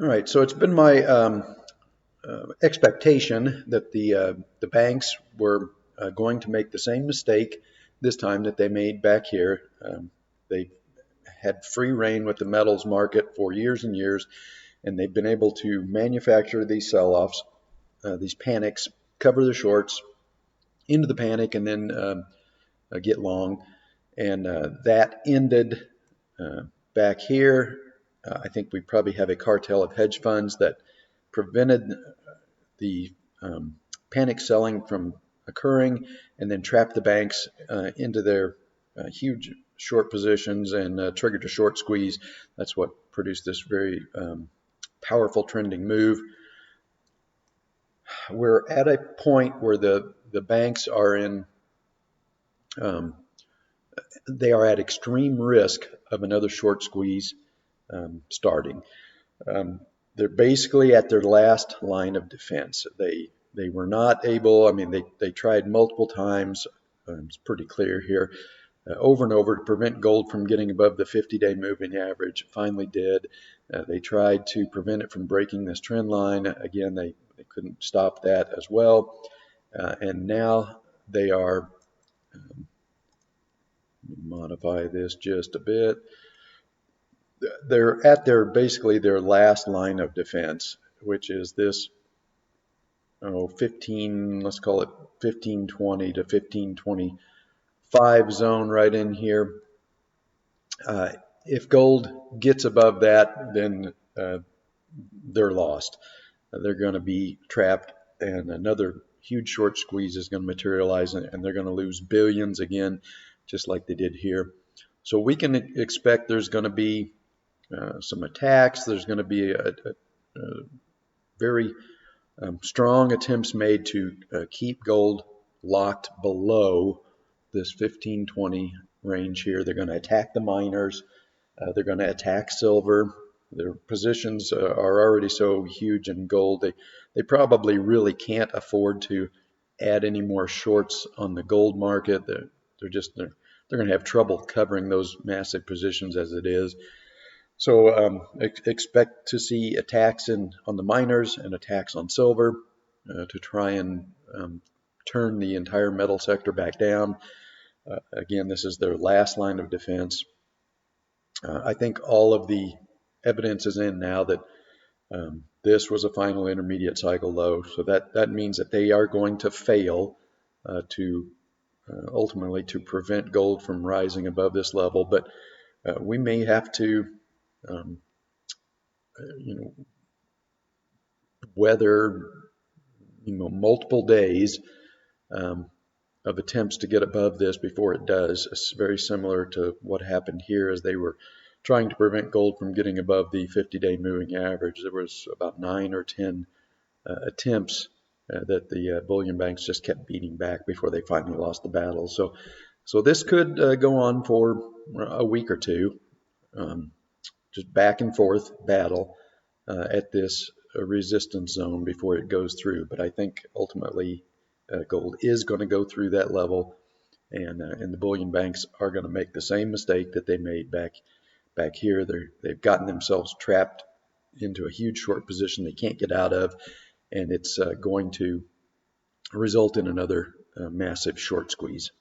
All right, so it's been my expectation that the banks were going to make the same mistake this time that they made back here. They had free reign with the metals market for years and years, and they've been able to manufacture these sell-offs, these panics, cover the shorts into the panic, and then get long. And that ended back here. I think we probably have a cartel of hedge funds that prevented the panic selling from occurring, and then trapped the banks into their huge short positions and triggered a short squeeze. That's what produced this very powerful trending move. We're at a point where the banks are in they are at extreme risk of another short squeeze starting. They're basically at their last line of defense. They were not able. I mean, they tried multiple times. It's pretty clear here, over and over, to prevent gold from getting above the 50-day moving average. Finally did. They tried to prevent it from breaking this trend line. Again, they couldn't stop that as well. And now they are. Let me modify this just a bit. They're at basically their last line of defense, which is this 15, let's call it 1520 to 1525 zone right in here. If gold gets above that, then they're lost. They're going to be trapped, and another huge short squeeze is going to materialize, and they're going to lose billions again, just like they did here. So we can expect there's going to be some attacks. There's going to be a very strong attempts made to keep gold locked below this 1520 range here. They're going to attack the miners. They're going to attack silver. Their positions are already so huge in gold. They probably really can't afford to add any more shorts on the gold market. They're going to have trouble covering those massive positions as it is. So expect to see attacks on the miners and attacks on silver to try and turn the entire metal sector back down. Again, this is their last line of defense. I think all of the evidence is in now that this was a final intermediate cycle low. So that means that they are going to fail to ultimately to prevent gold from rising above this level. But we may have to weather multiple days of attempts to get above this before it does. It's very similar to what happened here as they were trying to prevent gold from getting above the 50-day moving average. There was about 9 or 10 attempts that the bullion banks just kept beating back before they finally lost the battle. So this could go on for a week or two, just back and forth battle at this resistance zone before it goes through. But I think ultimately gold is going to go through that level, and the bullion banks are going to make the same mistake that they made back here. They've gotten themselves trapped into a huge short position they can't get out of, and it's going to result in another massive short squeeze.